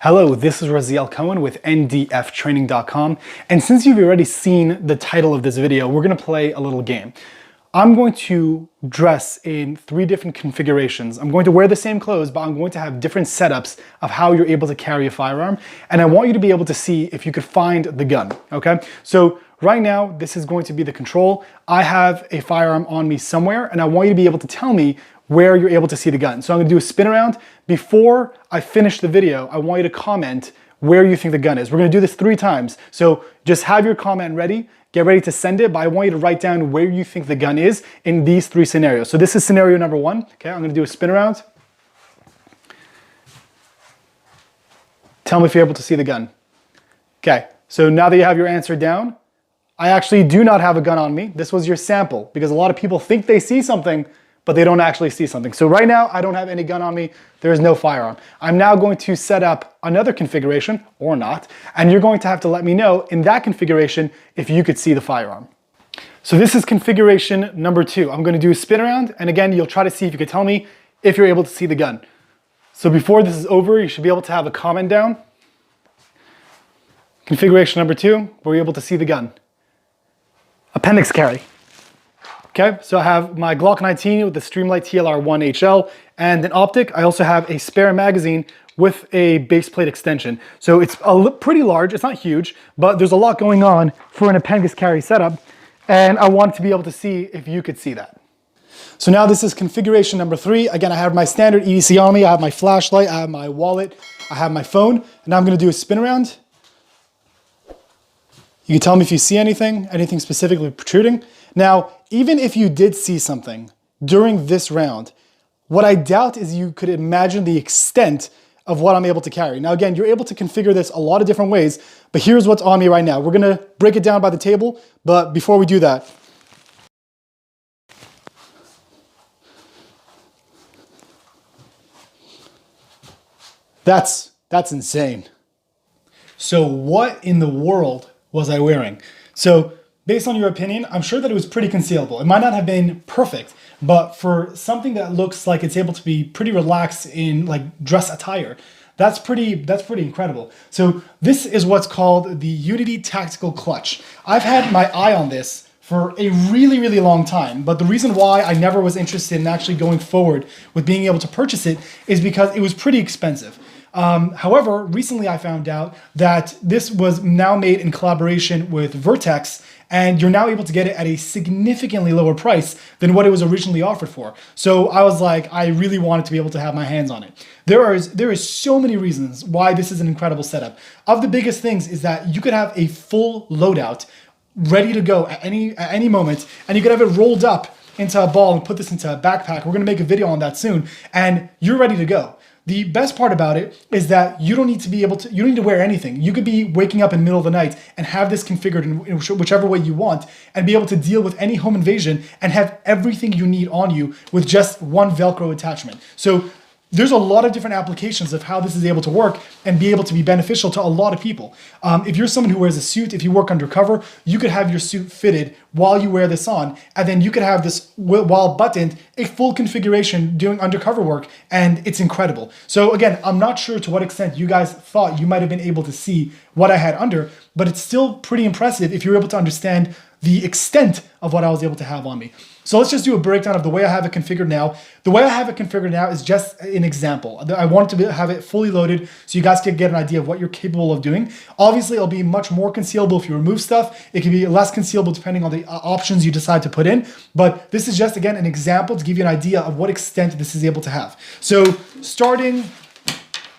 Hello, this is Raziel Cohen with ndftraining.com, and since you've already seen the title of this video, we're going to play a little game. I'm going to dress in 3 different configurations. I'm going to wear the same clothes, but I'm going to have different setups of how you're able to carry a firearm, and I want you to be able to see if you could find the gun, okay? So right now, this is going to be the control. I have a firearm on me somewhere, and I want you to be able to tell me where you're able to see the gun. So I'm gonna do a spin around. Before I finish the video, I want you to comment where you think the gun is. We're gonna do this 3 times. So just have your comment ready, get ready to send it, but I want you to write down where you think the gun is in these 3 scenarios. So this is scenario number 1. Okay, I'm gonna do a spin around. Tell me if you're able to see the gun. Okay, so now that you have your answer down, I actually do not have a gun on me. This was your sample because a lot of people think they see something, but they don't actually see something. So right now, I don't have any gun on me. There is no firearm. I'm now going to set up another configuration, or not, and you're going to have to let me know in that configuration if you could see the firearm. So this is configuration number 2. I'm gonna do a spin around, and again, you'll try to see if you could tell me if you're able to see the gun. So before this is over, you should be able to have a comment down. Configuration number 2, were you able to see the gun? Appendix carry. Okay, so I have my Glock 19 with the Streamlight TLR1 HL and an optic. I also have a spare magazine with a base plate extension. So it's pretty large, it's not huge, but there's a lot going on for an appendix carry setup, and I wanted to be able to see if you could see that. So now this is configuration number 3. Again, I have my standard EDC on me, I have my flashlight, I have my wallet, I have my phone, and now I'm gonna do a spin around. You can tell me if you see anything specifically protruding. Now, even if you did see something during this round, what I doubt is you could imagine the extent of what I'm able to carry. Now, again, you're able to configure this a lot of different ways, but here's what's on me right now. We're gonna break it down by the table, but before we do that, that's insane. So what in the world was I wearing? So based on your opinion, I'm sure that it was pretty concealable. It might not have been perfect, but for something that looks like it's able to be pretty relaxed in like dress attire, that's pretty incredible. So this is what's called the Unity Tactical Clutch. I've had my eye on this for a really long time, but the reason why I never was interested in actually going forward with being able to purchase it is because it was pretty expensive. However, recently I found out that this was now made in collaboration with Vertex, and you're now able to get it at a significantly lower price than what it was originally offered for. So I was like, I really wanted to be able to have my hands on it. There is so many reasons why this is an incredible setup. Of the biggest things is that you could have a full loadout ready to go at any moment, and you could have it rolled up into a ball and put this into a backpack. We're gonna make a video on that soon, and you're ready to go. The best part about it is that you don't need to wear anything. You could be waking up in the middle of the night and have this configured in whichever way you want and be able to deal with any home invasion and have everything you need on you with just one Velcro attachment. So there's a lot of different applications of how this is able to work and be able to be beneficial to a lot of people. If you're someone who wears a suit, if you work undercover, you could have your suit fitted while you wear this on, and then you could have this, while buttoned, a full configuration doing undercover work, and it's incredible. So again, I'm not sure to what extent you guys thought you might have been able to see what I had under, but it's still pretty impressive if you're able to understand the extent of what I was able to have on me. So let's just do a breakdown of the way I have it configured now. The way I have it configured now is just an example. I want to have it fully loaded so you guys can get an idea of what you're capable of doing. Obviously, it'll be much more concealable if you remove stuff. It can be less concealable depending on the options you decide to put in. But this is just, again, an example to give you an idea of what extent this is able to have. So starting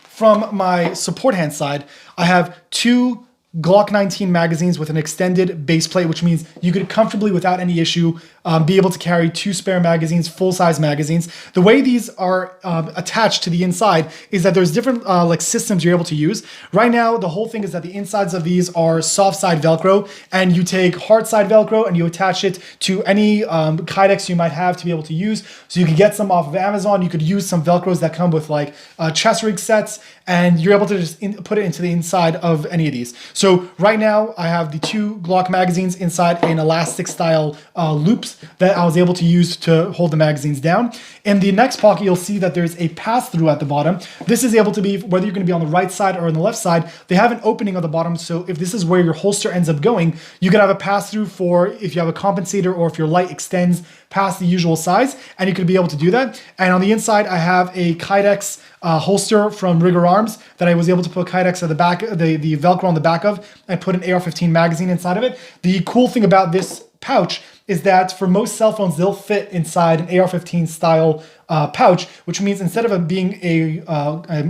from my support hand side, I have 2 Glock 19 magazines with an extended base plate, which means you could comfortably, without any issue, be able to carry 2 spare magazines, full-size magazines. The way these are attached to the inside is that there's different like systems you're able to use. Right now, the whole thing is that the insides of these are soft side Velcro, and you take hard side Velcro and you attach it to any Kydex you might have to be able to use. So you can get some off of Amazon. You could use some Velcros that come with like chest rig sets, and you're able to just put it into the inside of any of these. So right now I have the 2 Glock magazines inside an elastic style loops. hooks that I was able to use to hold the magazines down. In the next pocket, you'll see that there's a pass-through at the bottom. This is able to be, whether you're going to be on the right side or on the left side, they have an opening on the bottom. So if this is where your holster ends up going, you can have a pass-through for if you have a compensator or if your light extends past the usual size, and you could be able to do that. And on the inside, I have a Kydex holster from Rigor Arms that I was able to put Kydex at the back, the Velcro on the back of, and put an AR-15 magazine inside of it. The cool thing about this pouch is that for most cell phones, they'll fit inside an AR-15 style pouch, which means instead of it being a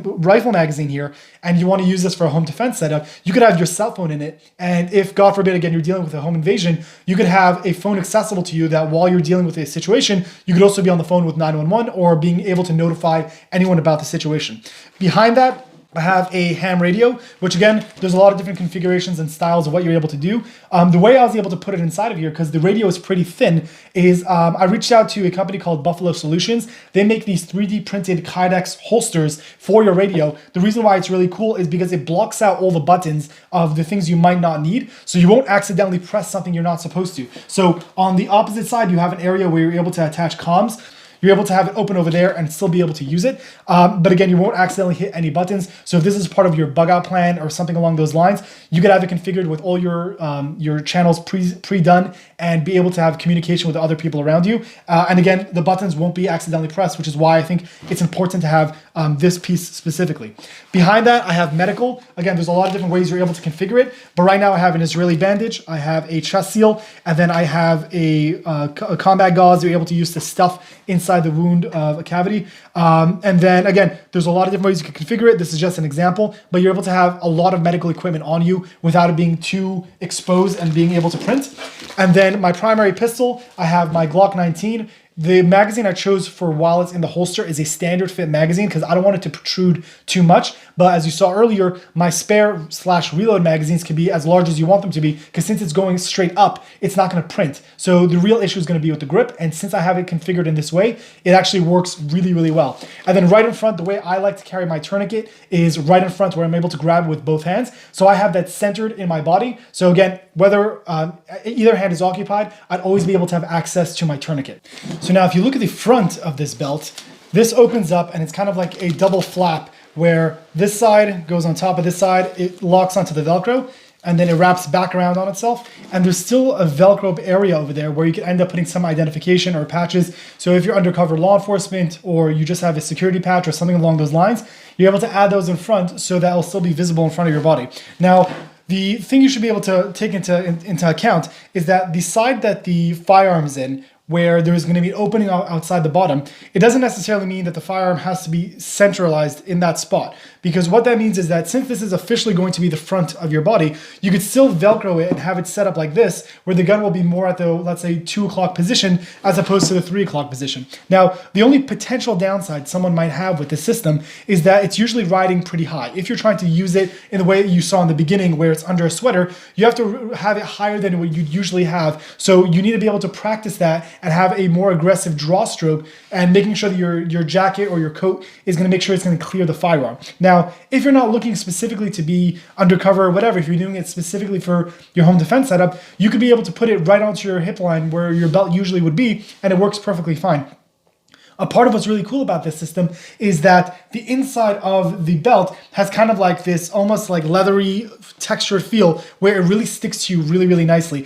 rifle magazine here, and you want to use this for a home defense setup, you could have your cell phone in it. And if, God forbid, again, you're dealing with a home invasion, you could have a phone accessible to you that while you're dealing with a situation, you could also be on the phone with 911 or being able to notify anyone about the situation. Behind that, I have a ham radio, which again, there's a lot of different configurations and styles of what you're able to do. The way I was able to put it inside of here, because the radio is pretty thin, is I reached out to a company called Buffalo Solutions. They make these 3D printed Kydex holsters for your radio. The reason why it's really cool is because it blocks out all the buttons of the things you might not need, so you won't accidentally press something you're not supposed to. So on the opposite side, you have an area where you're able to attach comms. You're able to have it open over there and still be able to use it. But again, you won't accidentally hit any buttons. So if this is part of your bug out plan or something along those lines, you could have it configured with all your channels pre-done and be able to have communication with other people around you. And again, the buttons won't be accidentally pressed, which is why I think it's important to have this piece specifically. Behind that, I have medical. Again, there's a lot of different ways you're able to configure it. But right now I have an Israeli bandage, I have a chest seal, and then I have a combat gauze you're able to use to stuff inside the wound of a cavity. And then again, there's a lot of different ways you can configure it. This is just an example, but you're able to have a lot of medical equipment on you without it being too exposed and being able to print. And then my primary pistol, I have my Glock 19. The magazine I chose for while it's in the holster is a standard fit magazine because I don't want it to protrude too much. But as you saw earlier, my spare/reload magazines can be as large as you want them to be because since it's going straight up, it's not going to print. So the real issue is going to be with the grip. And since I have it configured in this way, it actually works really, really well. And then right in front, the way I like to carry my tourniquet is right in front where I'm able to grab it with both hands. So I have that centered in my body. So again, whether either hand is occupied, I'd always be able to have access to my tourniquet. So now if you look at the front of this belt, this opens up and it's kind of like a double flap where this side goes on top of this side, it locks onto the Velcro, and then it wraps back around on itself. And there's still a Velcro area over there where you can end up putting some identification or patches. So if you're undercover law enforcement or you just have a security patch or something along those lines, you're able to add those in front so that will still be visible in front of your body. Now, the thing you should be able to take into account is that the side that the firearm is in, where there's going to be an opening outside the bottom, it doesn't necessarily mean that the firearm has to be centralized in that spot. Because what that means is that since this is officially going to be the front of your body, you could still Velcro it and have it set up like this, where the gun will be more at the, let's say, 2 o'clock position as opposed to the 3 o'clock position. Now, the only potential downside someone might have with this system is that it's usually riding pretty high. If you're trying to use it in the way you saw in the beginning, where it's under a sweater, you have to have it higher than what you'd usually have. So you need to be able to practice that and have a more aggressive draw stroke and making sure that your jacket or your coat is going to make sure it's going to clear the firearm. Now, if you're not looking specifically to be undercover or whatever, if you're doing it specifically for your home defense setup, you could be able to put it right onto your hip line where your belt usually would be, and it works perfectly fine. A part of what's really cool about this system is that the inside of the belt has kind of like this almost like leathery textured feel where it really sticks to you really, really nicely.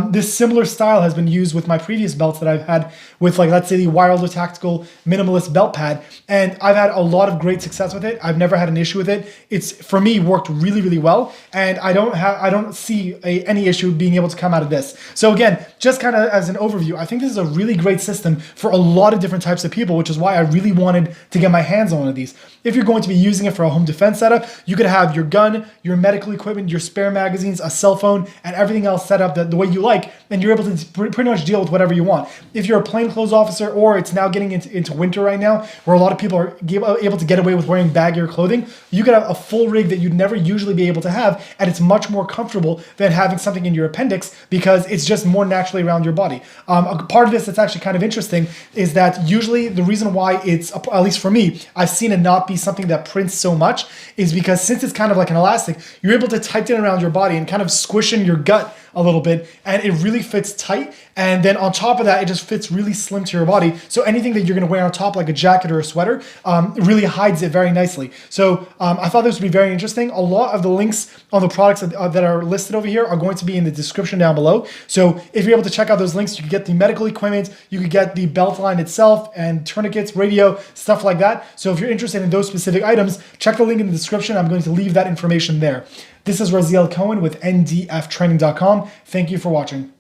This similar style has been used with my previous belts that I've had with, like, let's say the Wilder Tactical Minimalist belt pad, and I've had a lot of great success with it. I've never had an issue with it. It's, for me, worked really, really well, and I don't see any issue being able to come out of this. So again, just kind of as an overview, I think this is a really great system for a lot of different types of people, which is why I really wanted to get my hands on one of these. If you're going to be using it for a home defense setup, you could have your gun, your medical equipment, your spare magazines, a cell phone, and everything else set up the way you like, and you're able to pretty much deal with whatever you want. If you're a plainclothes officer, or it's now getting into winter right now, where a lot of people are able to get away with wearing baggier clothing, you could have a full rig that you'd never usually be able to have, and it's much more comfortable than having something in your appendix because it's just more naturally around your body. A part of this that's actually kind of interesting is that usually the reason why it's, at least for me, I've seen it not be be something that prints so much is because since it's kind of like an elastic, you're able to tighten it around your body and kind of squish in your gut a little bit, and it really fits tight. And then on top of that, it just fits really slim to your body. So anything that you're gonna wear on top, like a jacket or a sweater, really hides it very nicely. So I thought this would be very interesting. A lot of the links on the products that are listed over here are going to be in the description down below. So if you're able to check out those links, you can get the medical equipment, you could get the belt line itself and tourniquets, radio, stuff like that. So if you're interested in those specific items, check the link in the description. I'm going to leave that information there. This is Raziel Cohen with ndftraining.com. Thank you for watching.